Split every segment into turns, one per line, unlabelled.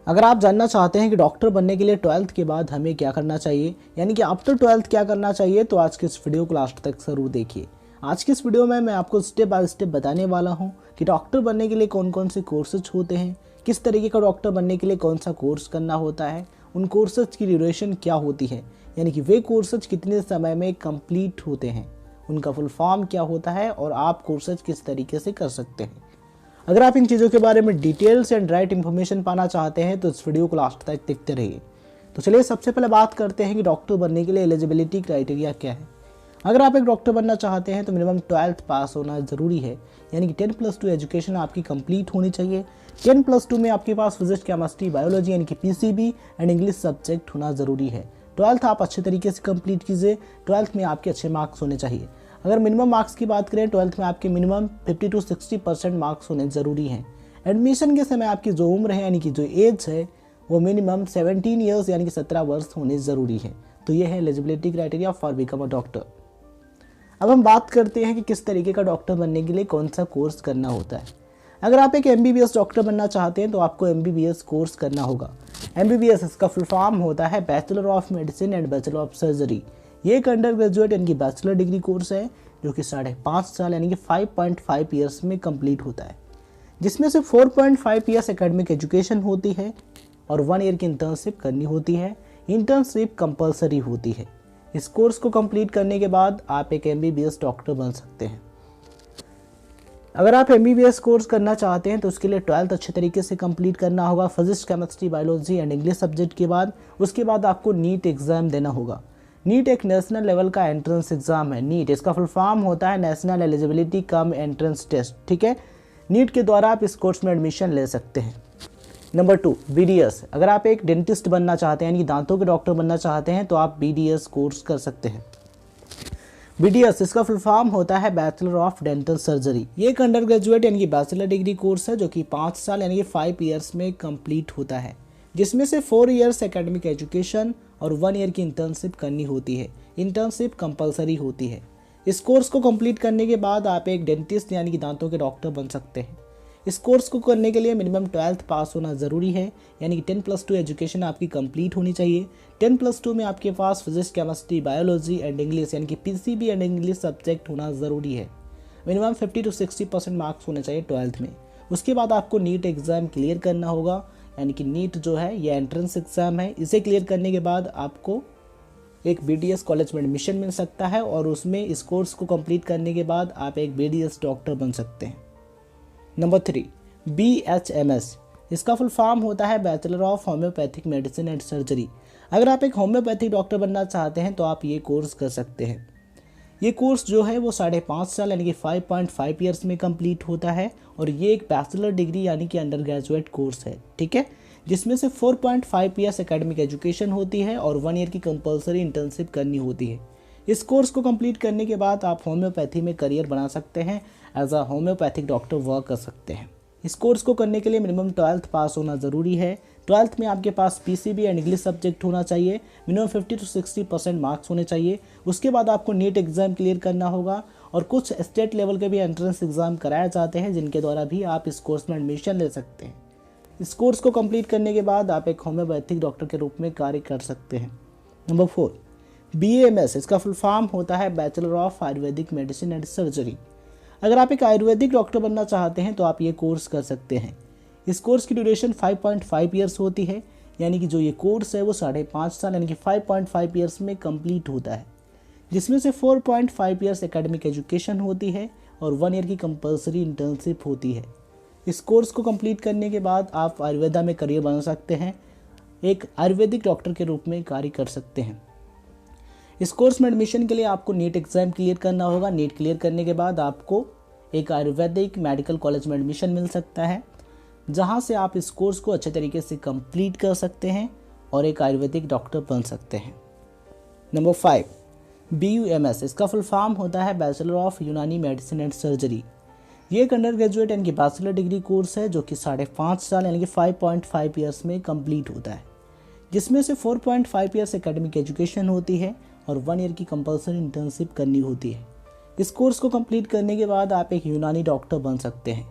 अगर आप जानना चाहते हैं कि डॉक्टर बनने के लिए 12th के बाद हमें क्या करना चाहिए, यानी कि आफ्टर 12th क्या करना चाहिए, तो आज के इस वीडियो को लास्ट तक ज़रूर देखिए। आज की इस वीडियो में मैं आपको स्टेप बाय स्टेप बताने वाला हूं कि डॉक्टर बनने के लिए कौन कौन से कोर्सेज होते हैं, किस तरीके का डॉक्टर बनने के लिए कौन सा कोर्स करना होता है, उन कोर्सेज की ड्यूरेशन क्या होती है, यानी कि वे कोर्सेज कितने समय में कंप्लीट होते हैं, उनका फुल फॉर्म क्या होता है और आप कोर्सेज किस तरीके से कर सकते हैं। अगर आप इन चीज़ों के बारे में डिटेल्स एंड राइट इन्फॉर्मेशन पाना चाहते हैं तो इस वीडियो को लास्ट तक देखते रहिए। तो चलिए सबसे पहले बात करते हैं कि डॉक्टर बनने के लिए एलिजिबिलिटी क्राइटेरिया क्या है। अगर आप एक डॉक्टर बनना चाहते हैं तो मिनिमम 12th पास होना ज़रूरी है, यानी कि 10+2 एजुकेशन आपकी कंप्लीट होनी चाहिए। 10+2 में आपके पास फिजिक्स, केमिस्ट्री, बायोलॉजी यानी कि पीसीबी एंड इंग्लिश सब्जेक्ट होना ज़रूरी है। 12th आप अच्छे तरीके से कंप्लीट कीजिए। 12th में आपके अच्छे मार्क्स होने चाहिए। अगर मिनिमम मार्क्स की बात करें 12th में आपके मिनिमम 50 to 60% मार्क्स होने ज़रूरी हैं। एडमिशन के समय आपकी जो उम्र है यानी कि जो एज है वो मिनिमम 17 ईयर्स यानी कि 17 वर्ष होने ज़रूरी है। तो ये है eligibility criteria for become a doctor. अब हम बात करते हैं कि किस तरीके का डॉक्टर बनने के लिए कौन सा कोर्स करना होता है। अगर आप एक MBBS डॉक्टर बनना चाहते हैं तो आपको MBBS कोर्स करना होगा। MBBS इसका फुल फॉर्म होता है bachelor of medicine and bachelor of surgery. ये एक अंडर ग्रेजुएट यानी कि बैचलर डिग्री कोर्स है जो कि 5.5 साल यानी कि 5.5 ईयर्स में कंप्लीट होता है, जिसमें से 4.5 ईयर्स एकेडमिक एजुकेशन होती है और 1 ईयर की इंटर्नशिप करनी होती है। इंटर्नशिप कंपलसरी होती है। इस कोर्स को कंप्लीट करने के बाद आप एक MBBS डॉक्टर बन सकते हैं। अगर आप MBBS कोर्स करना चाहते हैं तो उसके लिए 12th अच्छे तरीके से कंप्लीट करना होगा physics, chemistry, biology and English subject के बाद। उसके बाद आपको नीट एग्जाम देना होगा। नीट एक नेशनल लेवल का एंट्रेंस एग्जाम है। नीट इसका फुल फॉर्म होता है national eligibility cum entrance test. ठीक है, नीट के द्वारा आप इस कोर्स में एडमिशन ले सकते हैं। Number 2 BDS। अगर आप एक डेंटिस्ट बनना चाहते हैं यानी कि दांतों के डॉक्टर बनना चाहते हैं तो आप BDS कोर्स कर सकते हैं। BDS इसका फुल फॉर्म होता है बैचलर ऑफ डेंटल सर्जरी। ये एक अंडर ग्रेजुएट यानी कि बैचलर डिग्री कोर्स है जो कि 5 साल यानी कि 5 ईयर्स में कंप्लीट होता है, जिसमें से 4 ईयर्स एकेडमिक एजुकेशन और 1 ईयर की इंटर्नशिप करनी होती है। इंटर्नशिप कंपलसरी होती है। इस कोर्स को कंप्लीट करने के बाद आप एक डेंटिस्ट यानी कि दांतों के डॉक्टर बन सकते हैं। इस कोर्स को करने के लिए मिनिमम 12th पास होना ज़रूरी है, यानी कि 10+2 एजुकेशन आपकी कंप्लीट होनी चाहिए। 10+2 में आपके पास physics, chemistry, biology and English यानी कि पीसीबी एंड इंग्लिश सब्जेक्ट होना ज़रूरी है। मिनिमम 50 to 60% मार्क्स होने चाहिए 12th में। उसके बाद आपको नीट एग्ज़ाम क्लियर करना होगा, यानी कि नीट जो है ये एंट्रेंस एग्ज़ाम है। इसे क्लियर करने के बाद आपको एक BDS कॉलेज में एडमिशन मिल सकता है और उसमें इस कोर्स को कंप्लीट करने के बाद आप एक BDS डॉक्टर बन सकते हैं। Number 3 BHMS। इसका फुल फॉर्म होता है bachelor of homeopathic medicine and surgery. अगर आप एक होम्योपैथिक डॉक्टर बनना चाहते हैं तो आप ये कोर्स कर सकते हैं। ये कोर्स जो है वो 5.5 साल यानी कि 5.5 ईयर्स में कंप्लीट होता है और ये एक बैचलर डिग्री यानी कि अंडर ग्रेजुएट कोर्स है। ठीक है, जिसमें से 4.5 ईयर्स एकेडमिक एजुकेशन होती है और 1 ईयर की कंपलसरी इंटर्नशिप करनी होती है। इस कोर्स को कंप्लीट करने के बाद आप होम्योपैथी में करियर बना सकते हैं, as a homoeopathic doctor work कर सकते हैं। इस कोर्स को करने के लिए मिनिमम 12th पास होना ज़रूरी है। 12th में आपके पास पीसीबी एंड इंग्लिश सब्जेक्ट होना चाहिए। मिनिमम 50 to 60% मार्क्स होने चाहिए। उसके बाद आपको नीट एग्ज़ाम क्लियर करना होगा और कुछ स्टेट लेवल के भी एंट्रेंस एग्ज़ाम कराए जाते हैं जिनके द्वारा भी आप इस कोर्स में एडमिशन ले सकते हैं। इस कोर्स को कंप्लीट करने के बाद आप एक होम्योपैथिक डॉक्टर के रूप में कार्य कर सकते हैं। Number 4 BAMS। इसका फुल फॉर्म होता है bachelor of Ayurvedic medicine and surgery. अगर आप एक आयुर्वेदिक डॉक्टर बनना चाहते हैं तो आप ये कोर्स कर सकते हैं। इस कोर्स की ड्यूरेशन 5.5 ईयर्स होती है, यानी कि जो ये कोर्स है वो 5.5 साल यानी कि 5.5 ईयर्स में कंप्लीट होता है, जिसमें से 4.5 ईयर्स एकेडमिक एजुकेशन होती है और 1 ईयर की कंपलसरी इंटर्नशिप होती है। इस कोर्स को कंप्लीट करने के बाद आप आयुर्वेदा में करियर बना सकते हैं, एक आयुर्वेदिक डॉक्टर के रूप में कार्य कर सकते हैं। इस कोर्स में एडमिशन के लिए आपको नीट एग्ज़ाम क्लियर करना होगा। नीट क्लियर करने के बाद आपको एक आयुर्वेदिक मेडिकल कॉलेज में एडमिशन मिल सकता है, जहां से आप इस कोर्स को अच्छे तरीके से कंप्लीट कर सकते हैं और एक आयुर्वेदिक डॉक्टर बन सकते हैं। Number 5 BUMS। इसका फुल फॉर्म होता है बैचलर ऑफ यूनानी मेडिसिन एंड सर्जरी। ये एक अंडर ग्रेजुएट यानी कि बैचलर डिग्री कोर्स है जो कि 5.5 साल यानी कि 5.5 ईयर्स में कंप्लीट होता है, जिसमें से 4.5 ईयर्स एकेडमिक एजुकेशन होती है और 1 ईयर की कंपलसरी इंटर्नशिप करनी होती है। इस कोर्स को कंप्लीट करने के बाद आप एक यूनानी डॉक्टर बन सकते हैं।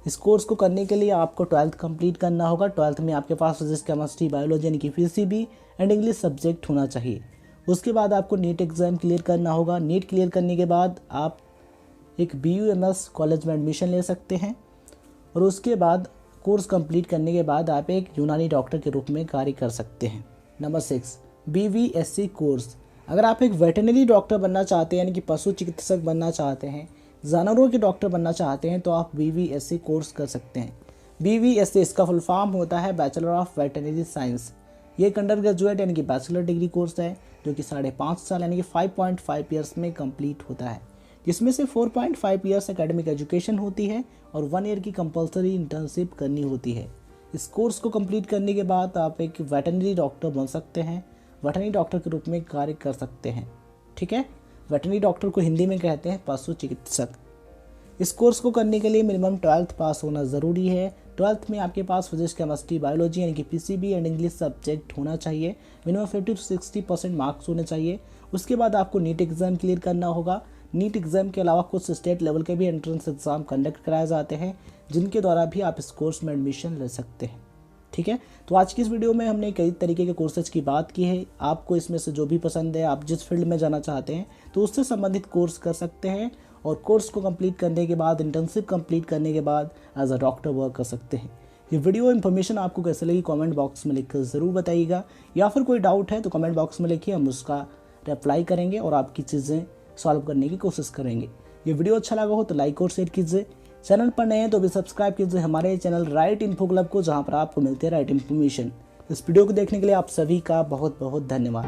इस कोर्स को करने के लिए आपको 12th कंप्लीट करना होगा। 12th में आपके पास फिजिक्स, केमिस्ट्री, बायोलॉजी यानी कि पीसीबी एंड इंग्लिश सब्जेक्ट होना चाहिए। उसके बाद आपको नीट एग्ज़ाम क्लियर करना होगा। नीट क्लियर करने के बाद आप एक BUMS कॉलेज में एडमिशन ले सकते हैं और उसके बाद कोर्स कंप्लीट करने के बाद आप एक यूनानी डॉक्टर के रूप में कार्य कर सकते हैं। Number 6, BVSC course. अगर आप एक वेटरनरी डॉक्टर बनना चाहते हैं यानी कि पशु चिकित्सक बनना चाहते हैं, जानवरों के डॉक्टर बनना चाहते हैं, तो आप BVSC कोर्स कर सकते हैं। BVSC इसका फुल फॉर्म होता है बैचलर ऑफ वेटरनरी साइंस। ये एक अंडर ग्रेजुएट यानी कि बैचलर डिग्री कोर्स है जो कि 5.5 साल यानी कि 5.5 ईयर्स में कंप्लीट होता है, जिसमें से 4.5 ईयर्स एकेडमिक एजुकेशन होती है और 1 ईयर की कंपलसरी इंटर्नशिप करनी होती है। इस कोर्स को कंप्लीट करने के बाद आप एक वेटरनरी डॉक्टर बन सकते हैं, वेटरनरी डॉक्टर के रूप में कार्य कर सकते हैं। ठीक है, वेटरनरी डॉक्टर को हिंदी में कहते हैं पशु चिकित्सक। इस कोर्स को करने के लिए मिनिमम 12th पास होना ज़रूरी है। 12th में आपके पास फिजिक्स, केमिस्ट्री, बायोलॉजी यानी कि पीसीबी एंड इंग्लिश सब्जेक्ट होना चाहिए। मिनिमम 50 से 60% मार्क्स होने चाहिए। उसके बाद आपको नीट एग्ज़ाम क्लियर करना होगा। नीट एग्ज़ाम के अलावा कुछ स्टेट लेवल के भी एंट्रेंस एग्ज़ाम कंडक्ट कराए जाते हैं, जिनके द्वारा भी आप इस कोर्स में एडमिशन ले सकते हैं। ठीक है, तो आज की इस वीडियो में हमने कई तरीके के कोर्सेज की बात की है। आपको इसमें से जो भी पसंद है, आप जिस फील्ड में जाना चाहते हैं, तो उससे संबंधित कोर्स कर सकते हैं और कोर्स को कंप्लीट करने के बाद, इंटर्नशिप कंप्लीट करने के बाद एज अ डॉक्टर वर्क कर सकते हैं। ये वीडियो इन्फॉर्मेशन आपको कैसे लगी कमेंट बॉक्स में लिखकर ज़रूर बताइएगा, या फिर कोई डाउट है तो कमेंट बॉक्स में लिखिए, हम उसका रिप्लाई करेंगे और आपकी चीज़ें सॉल्व करने की कोशिश करेंगे। ये वीडियो अच्छा लगा हो तो लाइक और शेयर कीजिए। चैनल पर नए हैं तो भी सब्सक्राइब कीजिए हमारे चैनल राइट इन्फो क्लब को, जहाँ पर आपको मिलती है राइट इन्फॉर्मेशन। इस वीडियो को देखने के लिए आप सभी का बहुत बहुत धन्यवाद।